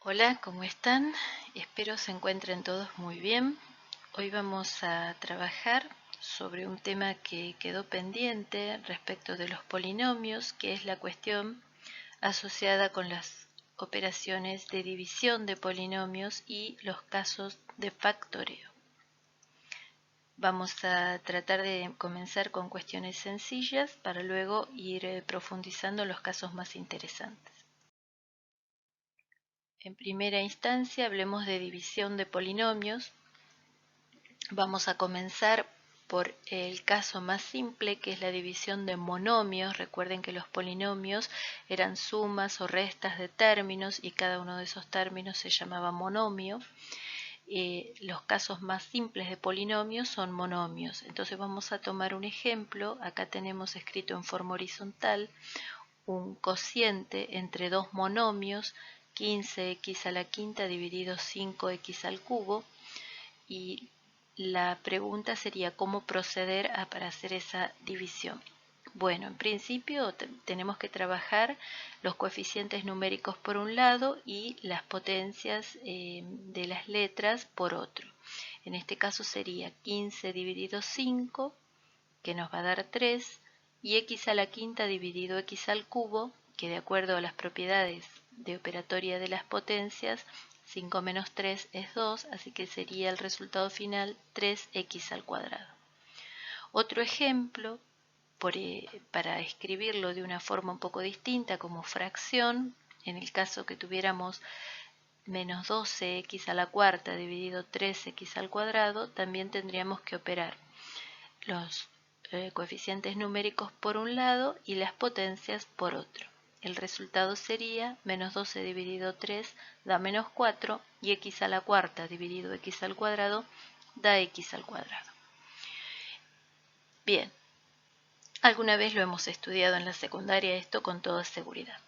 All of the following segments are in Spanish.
Hola, ¿cómo están? Espero se encuentren todos muy bien. Hoy vamos a trabajar sobre un tema que quedó pendiente respecto de los polinomios, que es la cuestión asociada con las operaciones de división de polinomios y los casos de factoreo. Vamos a tratar de comenzar con cuestiones sencillas para luego ir profundizando en los casos más interesantes. En primera instancia, hablemos de división de polinomios. Vamos a comenzar por el caso más simple, que es la división de monomios. Recuerden que los polinomios eran sumas o restas de términos y cada uno de esos términos se llamaba monomio. Los casos más simples de polinomios son monomios. Entonces vamos a tomar un ejemplo. Acá tenemos escrito en forma horizontal un cociente entre dos monomios, 15x a la quinta dividido 5x al cubo, y la pregunta sería cómo proceder para hacer esa división. Bueno, en principio tenemos que trabajar los coeficientes numéricos por un lado y las potencias de las letras por otro. En este caso sería 15 dividido 5, que nos va a dar 3, y x a la quinta dividido x al cubo, que de acuerdo a las propiedades de operatoria de las potencias, 5 menos 3 es 2, así que sería el resultado final 3x al cuadrado. Otro ejemplo, para escribirlo de una forma un poco distinta como fracción, en el caso que tuviéramos menos 12x a la cuarta dividido 3x al cuadrado, también tendríamos que operar los coeficientes numéricos por un lado y las potencias por otro. El resultado sería menos 12 dividido 3 da menos 4 y x a la cuarta dividido x al cuadrado da x al cuadrado. Bien, alguna vez lo hemos estudiado en la secundaria esto con toda seguridad.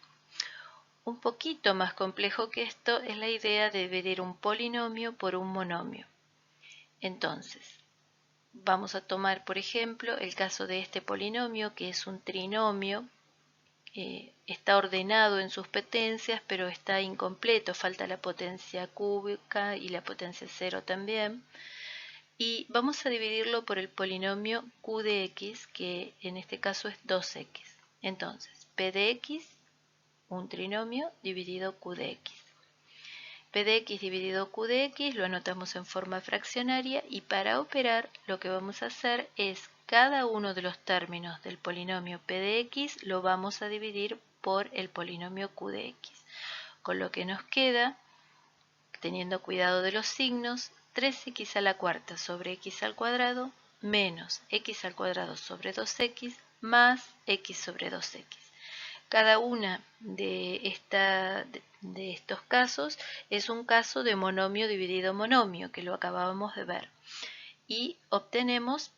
Un poquito más complejo que esto es la idea de dividir un polinomio por un monomio. Entonces, vamos a tomar, por ejemplo, el caso de este polinomio, que es un trinomio. Está ordenado en sus potencias, pero está incompleto, falta la potencia cúbica y la potencia 0 también. Y vamos a dividirlo por el polinomio q de x, que en este caso es 2x. Entonces, p de x, un trinomio, dividido q de x. P de x dividido q de x lo anotamos en forma fraccionaria, y para operar lo que vamos a hacer es cada uno de los términos del polinomio p de x lo vamos a dividir por el polinomio q de x, con lo que nos queda, teniendo cuidado de los signos, 3x a la cuarta sobre x al cuadrado menos x al cuadrado sobre 2x más x sobre 2x. Cada una de estos casos es un caso de monomio dividido monomio, que lo acabábamos de ver, y obtenemos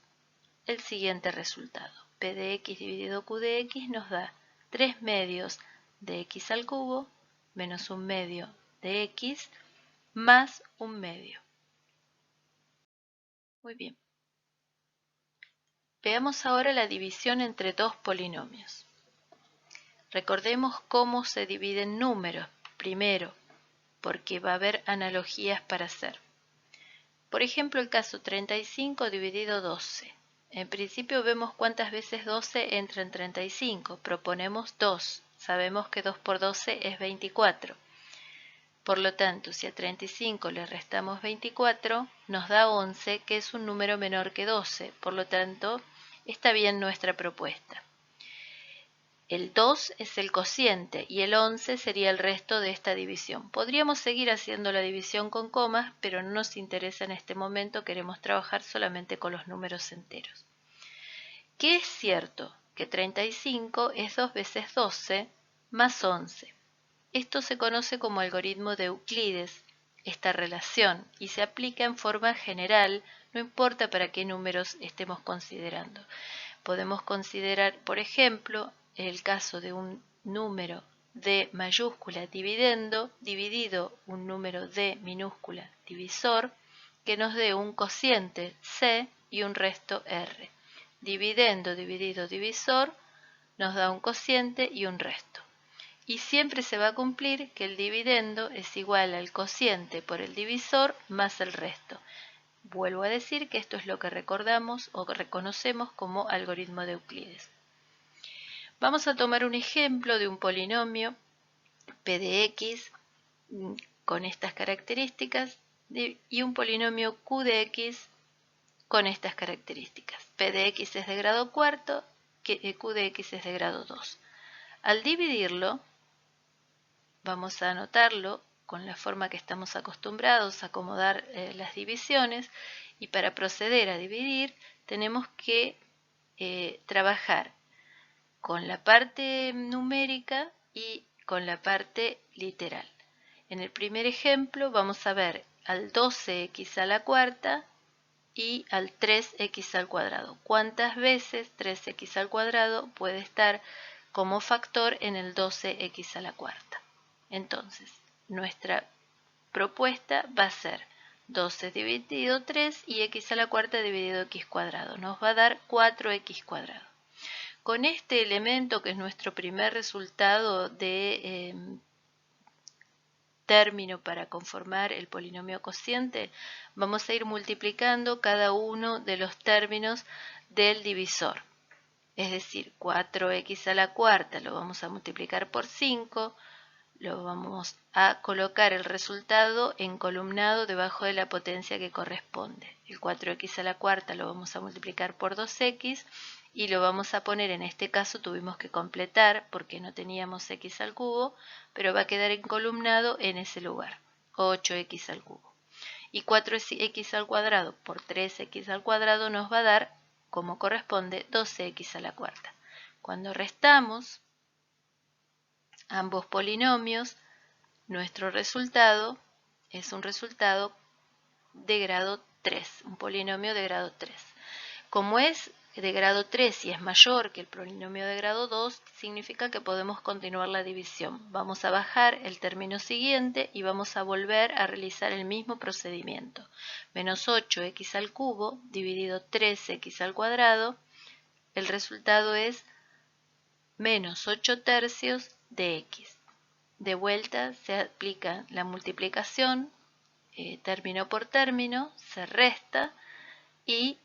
el siguiente resultado. P de x dividido q de x nos da 3 medios de x al cubo menos 1 medio de x más 1 medio. Muy bien. Veamos ahora la división entre dos polinomios. Recordemos cómo se dividen números. Primero, porque va a haber analogías para hacer. Por ejemplo, el caso 35 dividido 12. En principio vemos cuántas veces 12 entra en 35. Proponemos 2. Sabemos que 2 por 12 es 24. Por lo tanto, si a 35 le restamos 24, nos da 11, que es un número menor que 12. Por lo tanto, está bien nuestra propuesta. El 2 es el cociente y el 11 sería el resto de esta división. Podríamos seguir haciendo la división con comas, pero no nos interesa en este momento, queremos trabajar solamente con los números enteros. ¿Qué es cierto? Que 35 es 2 veces 12 más 11. Esto se conoce como algoritmo de Euclides, esta relación, y se aplica en forma general, no importa para qué números estemos considerando. Podemos considerar, por ejemplo, el caso de un número d mayúscula dividido un número d minúscula divisor, que nos dé un cociente c y un resto r. Dividendo dividido divisor nos da un cociente y un resto. y siempre se va a cumplir que el dividendo es igual al cociente por el divisor más el resto. Vuelvo a decir que esto es lo que recordamos o reconocemos como algoritmo de Euclides. Vamos a tomar un ejemplo de un polinomio p de x con estas características y un polinomio q de x con estas características. P de x es de grado cuarto, q de x es de grado 2. Al dividirlo, vamos a anotarlo con la forma que estamos acostumbrados a acomodar las divisiones, y para proceder a dividir tenemos que trabajar con la parte numérica y con la parte literal. En el primer ejemplo vamos a ver al 12x a la cuarta y al 3x al cuadrado. ¿Cuántas veces 3x al cuadrado puede estar como factor en el 12x a la cuarta? Entonces, nuestra propuesta va a ser 12 dividido 3 y x a la cuarta dividido x cuadrado. Nos va a dar 4x cuadrado. Con este elemento, que es nuestro primer resultado de término para conformar el polinomio cociente, vamos a ir multiplicando cada uno de los términos del divisor. Es decir, 4x a la cuarta lo vamos a multiplicar por 5, lo vamos a colocar el resultado encolumnado debajo de la potencia que corresponde. El 4x a la cuarta lo vamos a multiplicar por 2x y lo vamos a poner, en este caso tuvimos que completar porque no teníamos x al cubo, pero va a quedar encolumnado en ese lugar, 8x al cubo. Y 4x al cuadrado por 3x al cuadrado nos va a dar, como corresponde, 12x a la cuarta. Cuando restamos ambos polinomios, nuestro resultado es un resultado de grado 3, un polinomio de grado 3. Como es de grado 3 y es mayor que el polinomio de grado 2, significa que podemos continuar la división. Vamos a bajar el término siguiente y vamos a volver a realizar el mismo procedimiento. Menos 8x al cubo dividido 3x al cuadrado, el resultado es menos 8 tercios de x. De vuelta se aplica la multiplicación término por término, se resta y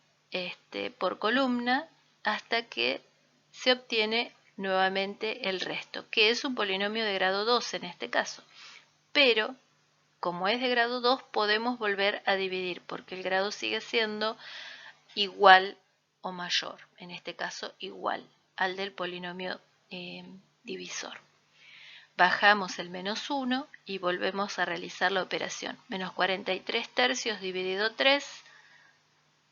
por columna hasta que se obtiene nuevamente el resto, que es un polinomio de grado 2 en este caso. Pero, como es de grado 2, podemos volver a dividir porque el grado sigue siendo igual o mayor, en este caso igual al del polinomio divisor. Bajamos el menos 1 y volvemos a realizar la operación. Menos 43 tercios dividido 3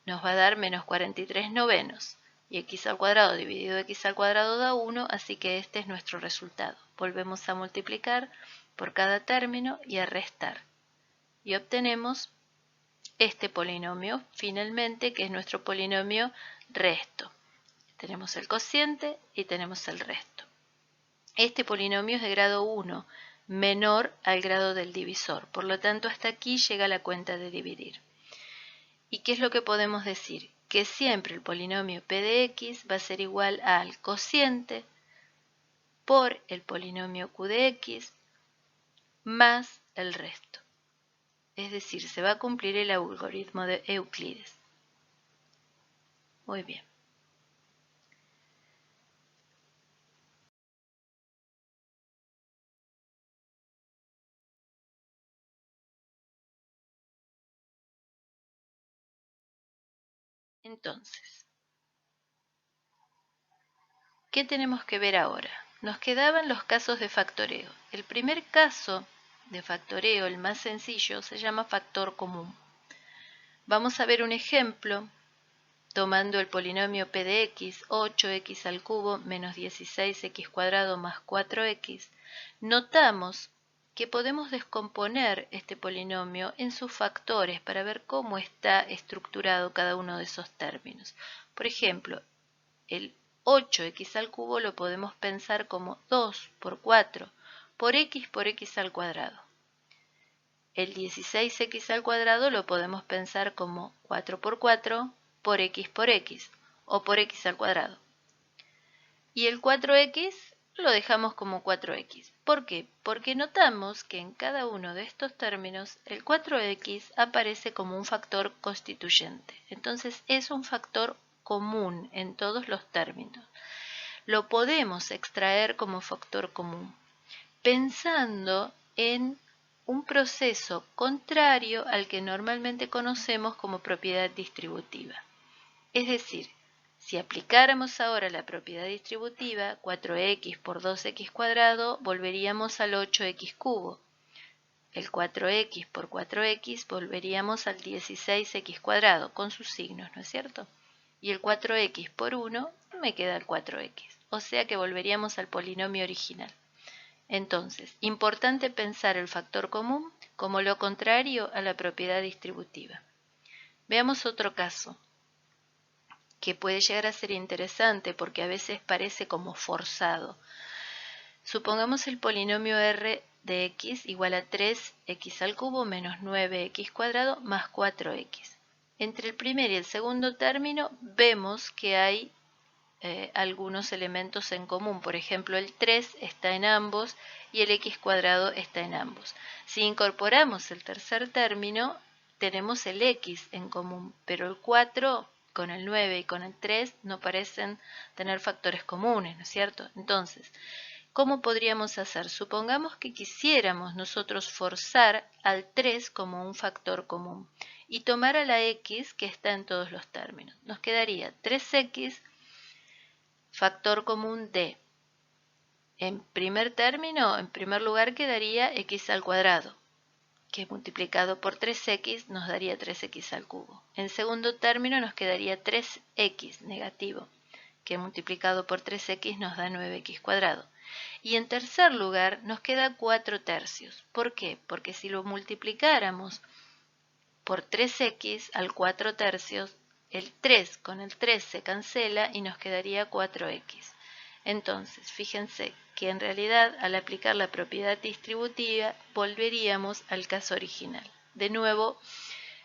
nos va a dar menos 43 novenos. Y x al cuadrado dividido x al cuadrado da 1, así que este es nuestro resultado. Volvemos a multiplicar por cada término y a restar. Y obtenemos este polinomio, finalmente, que es nuestro polinomio resto. Tenemos el cociente y tenemos el resto. Este polinomio es de grado 1, menor al grado del divisor. Por lo tanto, hasta aquí llega la cuenta de dividir. ¿Y qué es lo que podemos decir? Que siempre el polinomio p de x va a ser igual al cociente por el polinomio q de x más el resto. Es decir, se va a cumplir el algoritmo de Euclides. Muy bien. Entonces, ¿qué tenemos que ver ahora? Nos quedaban los casos de factoreo. El primer caso de factoreo, el más sencillo, se llama factor común. Vamos a ver un ejemplo tomando el polinomio p de x, 8x al cubo menos 16x cuadrado más 4x. Notamos que podemos descomponer este polinomio en sus factores para ver cómo está estructurado cada uno de esos términos. Por ejemplo, el 8x al cubo lo podemos pensar como 2 por 4 por x al cuadrado. El 16x al cuadrado lo podemos pensar como 4 por 4 por x o por x al cuadrado. Y el 4x lo dejamos como 4x. ¿Por qué? Porque notamos que en cada uno de estos términos el 4x aparece como un factor constituyente. Entonces es un factor común en todos los términos. Lo podemos extraer como factor común, pensando en un proceso contrario al que normalmente conocemos como propiedad distributiva. Es decir, si aplicáramos ahora la propiedad distributiva, 4x por 2x cuadrado, volveríamos al 8x cubo. El 4x por 4x volveríamos al 16x cuadrado, con sus signos, ¿no es cierto? Y el 4x por 1 me queda el 4x, o sea que volveríamos al polinomio original. Entonces, importante pensar el factor común como lo contrario a la propiedad distributiva. Veamos otro caso, que puede llegar a ser interesante porque a veces parece como forzado. Supongamos el polinomio r de x igual a 3x al cubo menos 9x cuadrado más 4x. Entre el primer y el segundo término vemos que hay algunos elementos en común. Por ejemplo, el 3 está en ambos y el x cuadrado está en ambos. Si incorporamos el tercer término, tenemos el x en común, pero el 4 con el 9 y con el 3 no parecen tener factores comunes, ¿no es cierto? Entonces, ¿cómo podríamos hacer? Supongamos que quisiéramos nosotros forzar al 3 como un factor común y tomar a la x que está en todos los términos. Nos quedaría 3x factor común de, en primer término, en primer lugar quedaría x al cuadrado, que multiplicado por 3x nos daría 3x al cubo. En segundo término nos quedaría 3x negativo, que multiplicado por 3x nos da 9x cuadrado. Y en tercer lugar nos queda 4 tercios. ¿Por qué? Porque si lo multiplicáramos por 3x al 4 tercios, el 3 con el 3 se cancela y nos quedaría 4x. Entonces, fíjense que en realidad al aplicar la propiedad distributiva volveríamos al caso original. De nuevo,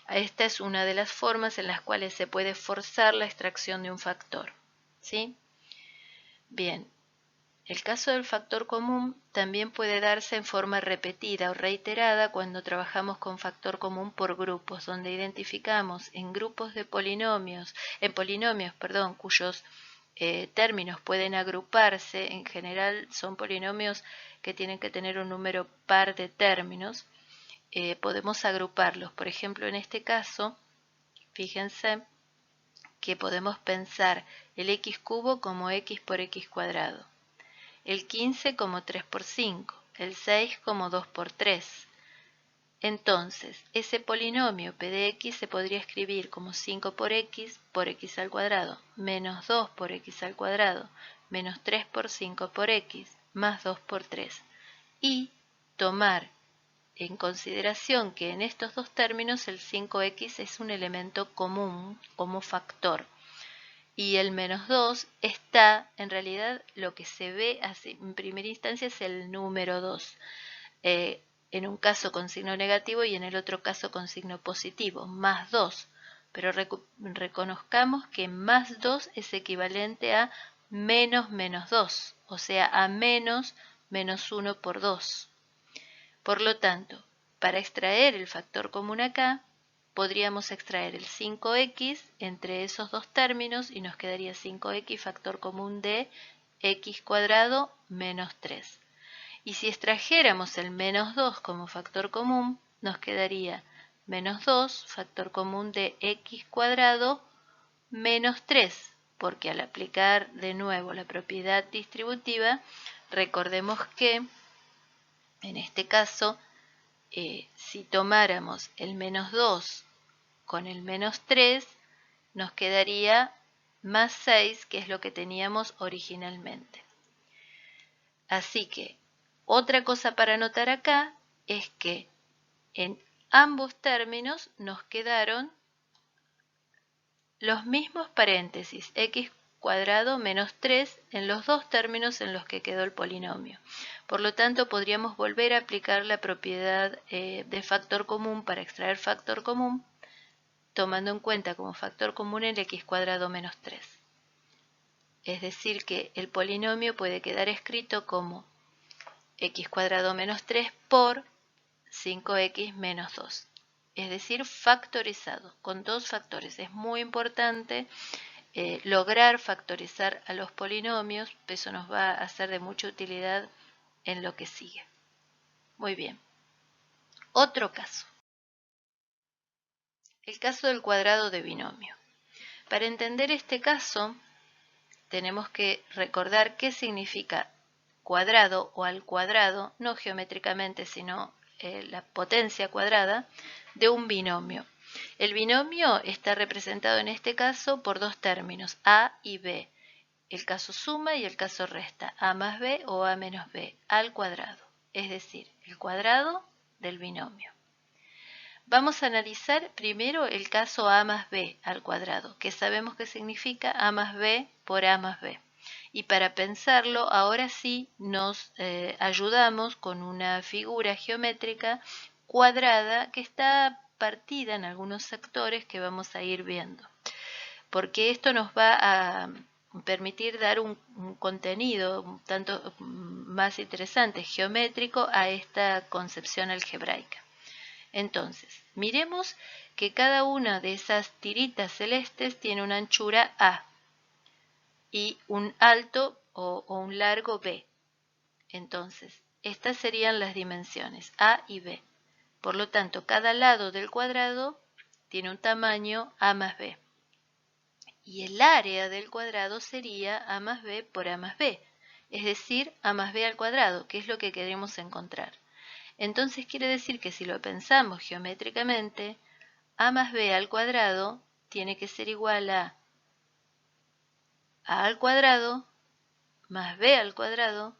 esta es una de las formas en las cuales se puede forzar la extracción de un factor, ¿sí? Bien, el caso del factor común también puede darse en forma repetida o reiterada cuando trabajamos con factor común por grupos, donde identificamos en grupos de polinomios, cuyos términos pueden agruparse. En general son polinomios que tienen que tener un número par de términos. Podemos agruparlos. Por ejemplo, en este caso, fíjense que podemos pensar el x cubo como x por x cuadrado, el 15 como 3 por 5, el 6 como 2 por 3. Entonces, ese polinomio p de x se podría escribir como 5 por x al cuadrado, menos 2 por x al cuadrado, menos 3 por 5 por x, más 2 por 3. Y tomar en consideración que en estos dos términos el 5x es un elemento común como factor. Y el menos 2 está, en realidad lo que se ve así, en primera instancia es el número 2, en un caso con signo negativo y en el otro caso con signo positivo, más 2. Pero reconozcamos que más 2 es equivalente a menos menos 2, o sea, a menos menos 1 por 2. Por lo tanto, para extraer el factor común acá, podríamos extraer el 5x entre esos dos términos y nos quedaría 5x factor común de x cuadrado menos 3. Y si extrajéramos el menos 2 como factor común, nos quedaría menos 2 factor común de x cuadrado menos 3, porque al aplicar de nuevo la propiedad distributiva, recordemos que en este caso, si tomáramos el menos 2 con el menos 3, nos quedaría más 6, que es lo que teníamos originalmente. Así que, otra cosa para notar acá es que en ambos términos nos quedaron los mismos paréntesis, x cuadrado menos 3 en los dos términos en los que quedó el polinomio. Por lo tanto, podríamos volver a aplicar la propiedad de factor común para extraer factor común, tomando en cuenta como factor común el x cuadrado menos 3. Es decir, que el polinomio puede quedar escrito como x cuadrado menos 3 por 5x menos 2. Es decir, factorizado, con dos factores. Es muy importante lograr factorizar a los polinomios. Eso nos va a ser de mucha utilidad en lo que sigue. Muy bien. Otro caso. El caso del cuadrado de binomio. Para entender este caso, tenemos que recordar qué significa cuadrado o al cuadrado, no geométricamente, sino la potencia cuadrada de un binomio. El binomio está representado en este caso por dos términos, a y b. El caso suma y el caso resta, a más b o a menos b, al cuadrado, es decir, el cuadrado del binomio. Vamos a analizar primero el caso a más b al cuadrado, que sabemos que significa a más b por a más b. Y para pensarlo, ahora sí nos ayudamos con una figura geométrica cuadrada que está partida en algunos sectores que vamos a ir viendo. Porque esto nos va a permitir dar un contenido un tanto más interesante, geométrico, a esta concepción algebraica. Entonces, miremos que cada una de esas tiritas celestes tiene una anchura A y un alto o un largo B. Entonces, estas serían las dimensiones A y B. Por lo tanto, cada lado del cuadrado tiene un tamaño A más B. Y el área del cuadrado sería A más B por A más B, es decir, A más B al cuadrado, que es lo que queremos encontrar. Entonces quiere decir que si lo pensamos geométricamente, a más b al cuadrado tiene que ser igual a al cuadrado más b al cuadrado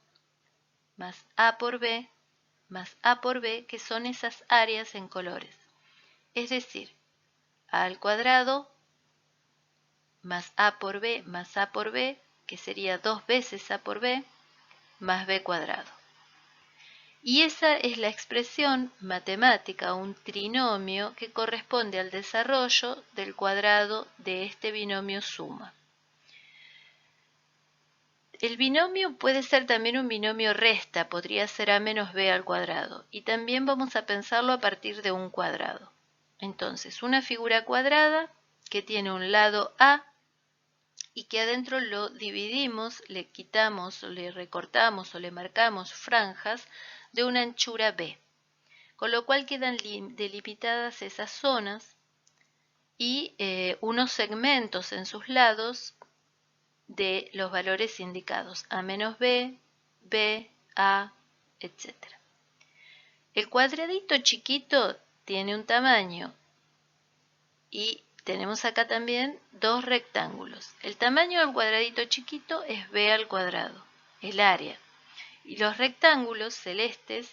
más a por b más a por b, que son esas áreas en colores. Es decir, a al cuadrado más a por b más a por b, que sería 2 veces a por b, más b cuadrado. Y esa es la expresión matemática, un trinomio que corresponde al desarrollo del cuadrado de este binomio suma. El binomio puede ser también un binomio resta, podría ser a menos b al cuadrado, y también vamos a pensarlo a partir de un cuadrado. Entonces, una figura cuadrada que tiene un lado a y que adentro lo dividimos, le quitamos, o le recortamos o le marcamos franjas de una anchura b, con lo cual quedan delimitadas esas zonas y unos segmentos en sus lados de los valores indicados, a menos b, b, a, etc. El cuadradito chiquito tiene un tamaño y tenemos acá también dos rectángulos. El tamaño del cuadradito chiquito es b al cuadrado, el área. Y los rectángulos celestes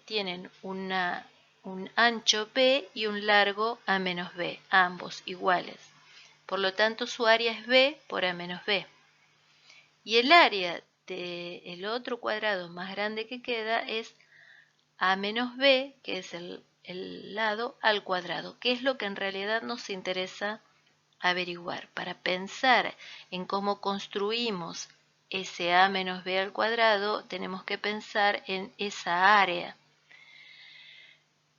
tienen un ancho b y un largo a menos b, ambos iguales. Por lo tanto, su área es b por a menos b. Y el área del otro cuadrado más grande que queda es a menos b, que es el lado al cuadrado, que es lo que en realidad nos interesa averiguar. Para pensar en cómo construimos ese a menos b al cuadrado, tenemos que pensar en esa área.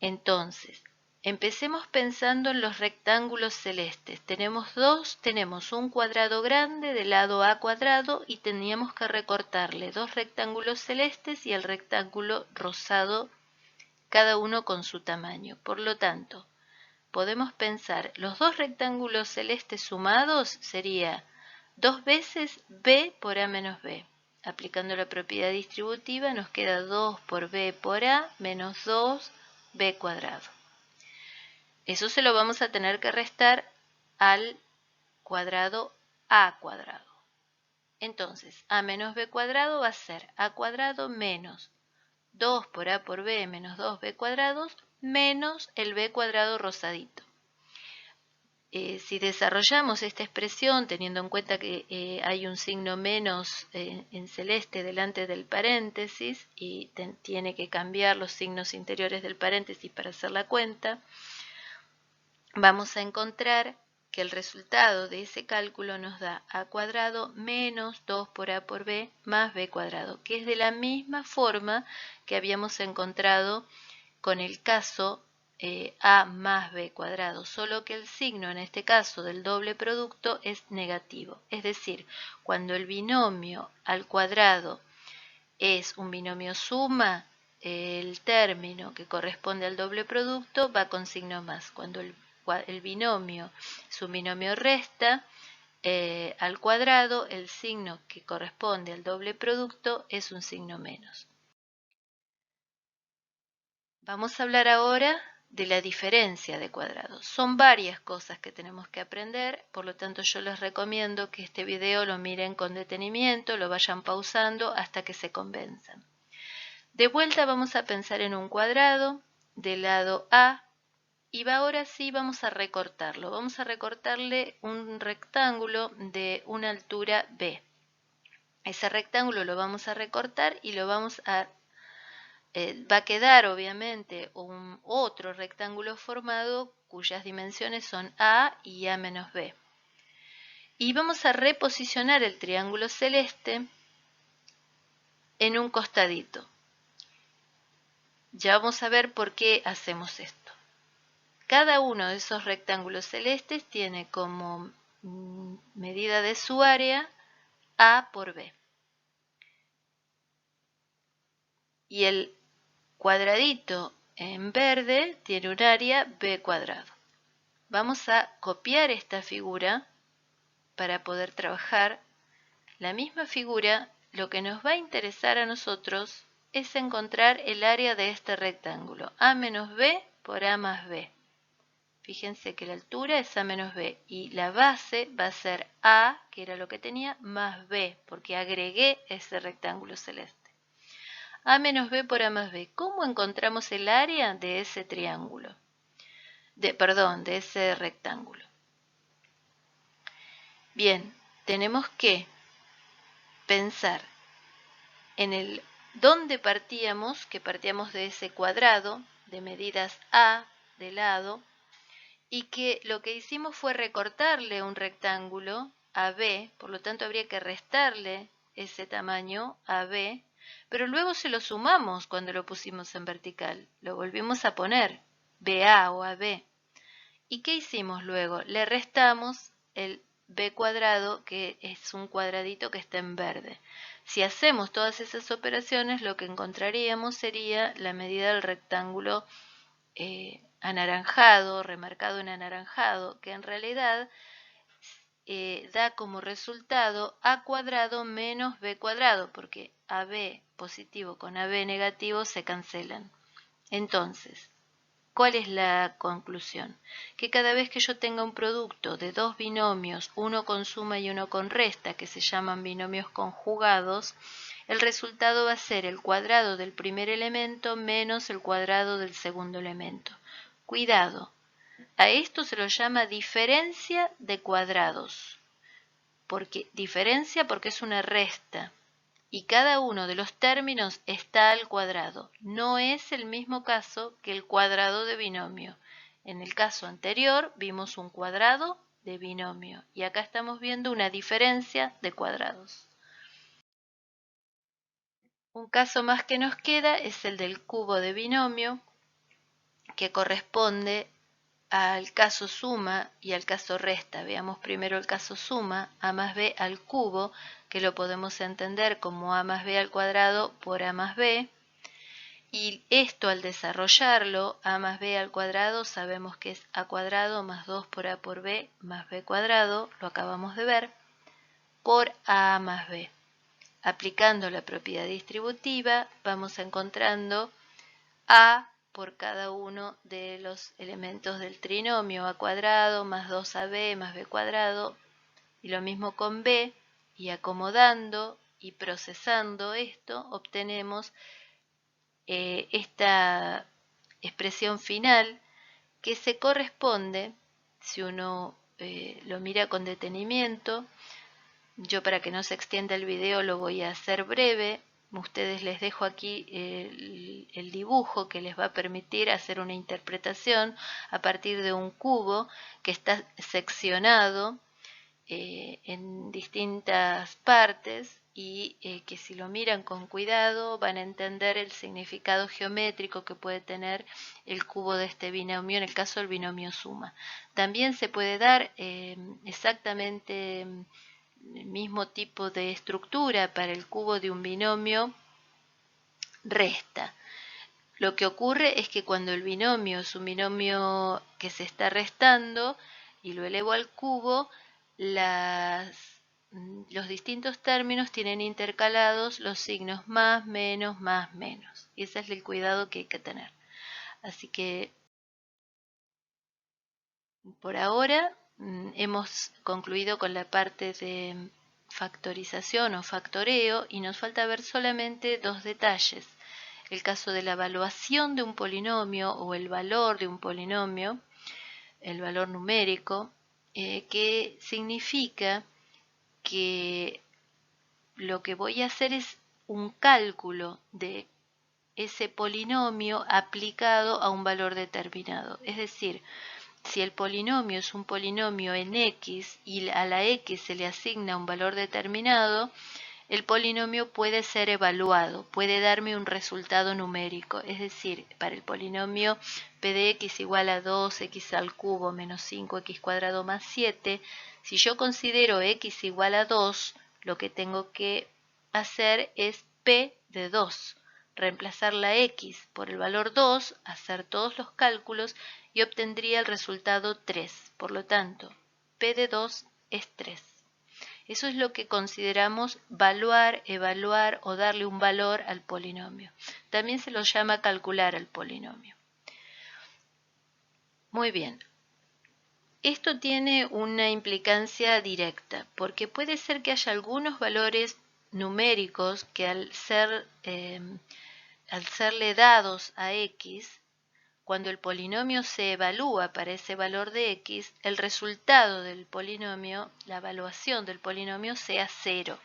Entonces, empecemos pensando en los rectángulos celestes. Tenemos dos, tenemos un cuadrado grande del lado a cuadrado y teníamos que recortarle dos rectángulos celestes y el rectángulo rosado, cada uno con su tamaño. Por lo tanto, podemos pensar, los dos rectángulos celestes sumados sería 2 veces b por a menos b. Aplicando la propiedad distributiva nos queda 2 por b por a menos 2b cuadrado. Eso se lo vamos a tener que restar al cuadrado a cuadrado. Entonces, a menos b cuadrado va a ser a cuadrado menos 2 por a por b menos 2b cuadrados menos el b cuadrado rosadito. Si desarrollamos esta expresión teniendo en cuenta que hay un signo menos en celeste delante del paréntesis y tiene que cambiar los signos interiores del paréntesis para hacer la cuenta, vamos a encontrar que el resultado de ese cálculo nos da a cuadrado menos 2 por a por b más b cuadrado, que es de la misma forma que habíamos encontrado con el caso a más b cuadrado, solo que el signo en este caso del doble producto es negativo. Es decir, cuando el binomio al cuadrado es un binomio suma, el término que corresponde al doble producto va con signo más. Cuando el binomio es un binomio resta, al cuadrado, el signo que corresponde al doble producto es un signo menos. Vamos a hablar ahora de la diferencia de cuadrados. Son varias cosas que tenemos que aprender, por lo tanto yo les recomiendo que este video lo miren con detenimiento, lo vayan pausando hasta que se convenzan. De vuelta vamos a pensar en un cuadrado del lado A y ahora sí vamos a recortarlo. Vamos a recortarle un rectángulo de una altura B. Ese rectángulo lo vamos a recortar y lo vamos a va a quedar obviamente un otro rectángulo formado cuyas dimensiones son A y A menos B. Y vamos a reposicionar el triángulo celeste en un costadito. Ya vamos a ver por qué hacemos esto. Cada uno de esos rectángulos celestes tiene como medida de su área A por B. Y el cuadradito en verde tiene un área B cuadrado. Vamos a copiar esta figura para poder trabajar la misma figura. Lo que nos va a interesar a nosotros es encontrar el área de este rectángulo, A menos B por A más B. Fíjense que la altura es A menos B y la base va a ser A, que era lo que tenía, más B, porque agregué ese rectángulo celeste. A menos B por A más B. ¿Cómo encontramos el área de ese triángulo? De ese rectángulo. Bien, tenemos que pensar en el dónde partíamos, que partíamos de ese cuadrado de medidas A de lado, y que lo que hicimos fue recortarle un rectángulo a B, por lo tanto habría que restarle ese tamaño a B, pero luego se lo sumamos cuando lo pusimos en vertical, lo volvimos a poner BA o AB. ¿Y qué hicimos luego? Le restamos el B cuadrado, que es un cuadradito que está en verde. Si hacemos todas esas operaciones, lo que encontraríamos sería la medida del rectángulo anaranjado, remarcado en anaranjado, que en realidad da como resultado A cuadrado menos B cuadrado, porque AB positivo con AB negativo se cancelan. Entonces, ¿cuál es la conclusión? Que cada vez que yo tenga un producto de dos binomios, uno con suma y uno con resta, que se llaman binomios conjugados, el resultado va a ser el cuadrado del primer elemento menos el cuadrado del segundo elemento. Cuidado, a esto se lo llama diferencia de cuadrados. Diferencia porque es una resta y cada uno de los términos está al cuadrado. No es el mismo caso que el cuadrado de binomio. En el caso anterior vimos un cuadrado de binomio y acá estamos viendo una diferencia de cuadrados. Un caso más que nos queda es el del cubo de binomio, que corresponde al caso suma y al caso resta. Veamos primero el caso suma, a más b al cubo, que lo podemos entender como a más b al cuadrado por a más b. Y esto al desarrollarlo, a más b al cuadrado, sabemos que es a cuadrado más 2 por a por b más b cuadrado, lo acabamos de ver, por a más b. Aplicando la propiedad distributiva, vamos encontrando a por cada uno de los elementos del trinomio, a cuadrado más 2ab más b cuadrado, y lo mismo con b, y acomodando y procesando esto, obtenemos esta expresión final que se corresponde, si uno lo mira con detenimiento, yo para que no se extienda el video lo voy a hacer breve, Ustedes les dejo aquí el dibujo que les va a permitir hacer una interpretación a partir de un cubo que está seccionado en distintas partes y que si lo miran con cuidado van a entender el significado geométrico que puede tener el cubo de este binomio, en el caso del binomio suma. También se puede dar exactamente el mismo tipo de estructura para el cubo de un binomio resta. Lo que ocurre es que cuando el binomio es un binomio que se está restando y lo elevo al cubo, los distintos términos tienen intercalados los signos más, menos, más, menos. Y ese es el cuidado que hay que tener. Así que por ahora hemos concluido con la parte de factorización o factoreo y nos falta ver solamente dos detalles. El caso de la evaluación de un polinomio o el valor de un polinomio, el valor numérico, que significa que lo que voy a hacer es un cálculo de ese polinomio aplicado a un valor determinado. Es decir, si el polinomio es un polinomio en x y a la x se le asigna un valor determinado, el polinomio puede ser evaluado, puede darme un resultado numérico, es decir, para el polinomio p de x igual a 2x al cubo menos 5x cuadrado más 7, si yo considero x igual a 2, lo que tengo que hacer es p de 2, reemplazar la x por el valor 2, hacer todos los cálculos y obtendría el resultado 3. Por lo tanto, p de 2 es 3. Eso es lo que consideramos valuar, evaluar o darle un valor al polinomio. También se lo llama calcular al polinomio. Muy bien. Esto tiene una implicancia directa, porque puede ser que haya algunos valores numéricos que al serle dados a x, cuando el polinomio se evalúa para ese valor de x, el resultado del polinomio, la evaluación del polinomio, sea 0.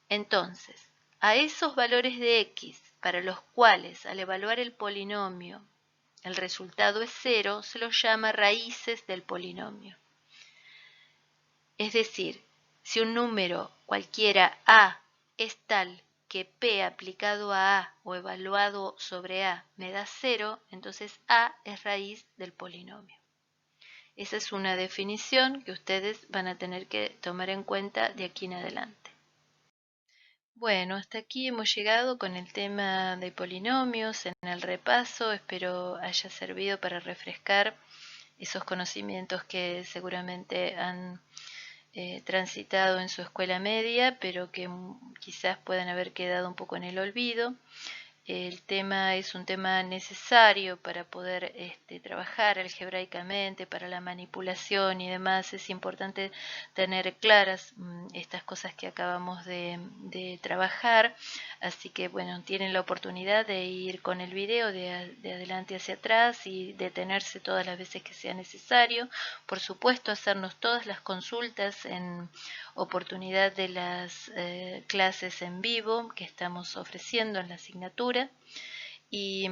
Entonces, a esos valores de x para los cuales al evaluar el polinomio el resultado es 0, se los llama raíces del polinomio. Es decir, si un número cualquiera a es tal que p aplicado a o evaluado sobre a me da 0, entonces a es raíz del polinomio. Esa es una definición que ustedes van a tener que tomar en cuenta de aquí en adelante. Bueno, hasta aquí hemos llegado con el tema de polinomios en el repaso. Espero haya servido para refrescar esos conocimientos que seguramente han transitado en su escuela media, pero que quizás puedan haber quedado un poco en el olvido. El tema es un tema necesario para poder trabajar algebraicamente, para la manipulación y demás. Es importante tener claras estas cosas que acabamos de trabajar. Así que bueno, tienen la oportunidad de ir con el video de adelante hacia atrás y detenerse todas las veces que sea necesario. Por supuesto, hacernos todas las consultas en oportunidad de las clases en vivo que estamos ofreciendo en la asignatura y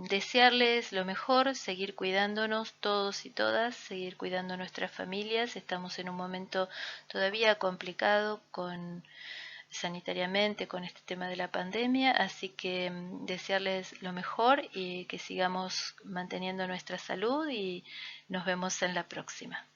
desearles lo mejor, seguir cuidándonos todos y todas, seguir cuidando a nuestras familias. Estamos en un momento todavía complicado sanitariamente con este tema de la pandemia, así que desearles lo mejor y que sigamos manteniendo nuestra salud y nos vemos en la próxima.